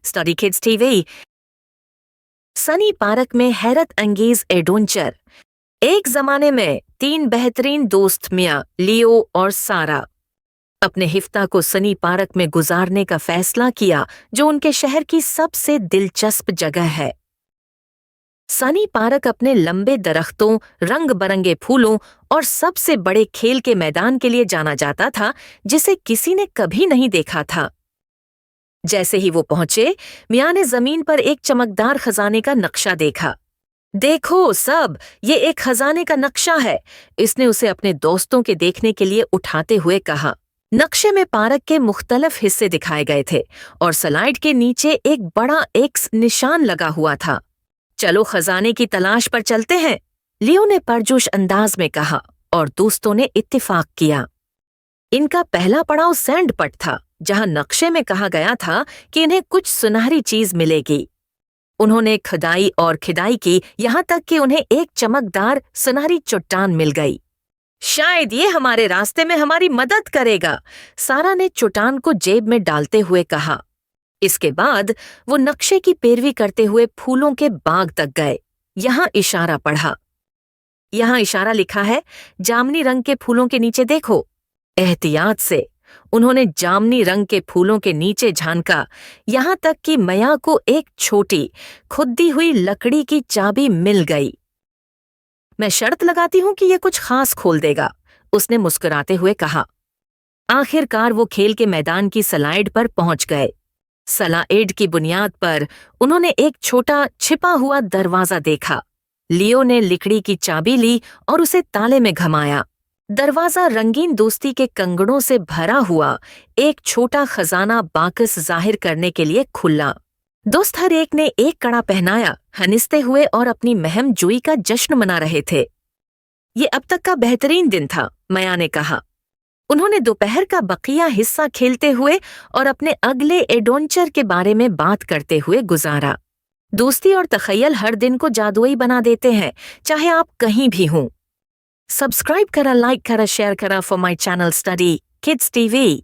Study kids TV. Sunny park में हैरत अंगेज adventure. एक जमाने में 3 बेहतरीन दोस्त मियाँ, लियो और सारा अपने हिफ्ता को सनी पार्क में गुजारने का फैसला किया, जो उनके शहर की सबसे दिलचस्प जगह है। सनी पार्क अपने लंबे दरख्तों, रंग बरंगे फूलों और सबसे बड़े खेल के मैदान के लिए जाना जाता था, जिसे किसी ने कभी नहीं देखा था। जैसे ही वो पहुंचे, मियाँ ने जमीन पर एक चमकदार खजाने का नक्शा देखा। देखो सब, ये एक खजाने का नक्शा है, इसने उसे अपने दोस्तों के देखने के लिए उठाते हुए कहा। नक्शे में पार्क के मुख्तलिफ हिस्से दिखाए गए थे और स्लाइड के नीचे एक बड़ा एक्स निशान लगा हुआ था। चलो खजाने की तलाश पर चलते हैं, लियो ने परजोश अंदाज में कहा और दोस्तों ने इत्तेफाक किया। इनका पहला पड़ाव सैंड पट था, जहां नक्शे में कहा गया था कि इन्हें कुछ सुनहरी चीज मिलेगी। उन्होंने खुदाई और खिदाई की, यहां तक कि उन्हें एक चमकदार सुनहरी चट्टान मिल गई। शायद ये हमारे रास्ते में हमारी मदद करेगा, सारा ने चट्टान को जेब में डालते हुए कहा। इसके बाद वो नक्शे की पैरवी करते हुए फूलों के बाग तक गए। यहाँ इशारा पढ़ा। यहाँ इशारा लिखा है, जामनी रंग के फूलों के नीचे देखो। एहतियात से उन्होंने जामनी रंग के फूलों के नीचे झांका, यहाँ तक कि मैया को एक छोटी खुदी हुई लकड़ी की चाबी मिल गई। मैं शर्त लगाती हूं कि ये कुछ खास खोल देगा, उसने मुस्कुराते हुए कहा। आखिरकार वो खेल के मैदान की स्लाइड पर पहुंच गए। स्लाइड की बुनियाद पर उन्होंने एक छोटा छिपा हुआ दरवाजा देखा। लियो ने लकड़ी की चाबी ली और उसे ताले में घुमाया। दरवाजा रंगीन दोस्ती के कंगड़ों से भरा हुआ एक छोटा खजाना बाकस जाहिर करने के लिए खुला। दोस्त हर एक ने एक कड़ा पहनाया, हंसते हुए और अपनी महम जोई का जश्न मना रहे थे। ये अब तक का बेहतरीन दिन था, मैया ने कहा। उन्होंने दोपहर का बकिया हिस्सा खेलते हुए और अपने अगले एडवेंचर के बारे में बात करते हुए गुजारा। दोस्ती और तखय्युल हर दिन को जादुई बना देते हैं, चाहे आप कहीं भी हों। सब्सक्राइब करा, लाइक करा, शेयर करा for my channel study kids TV.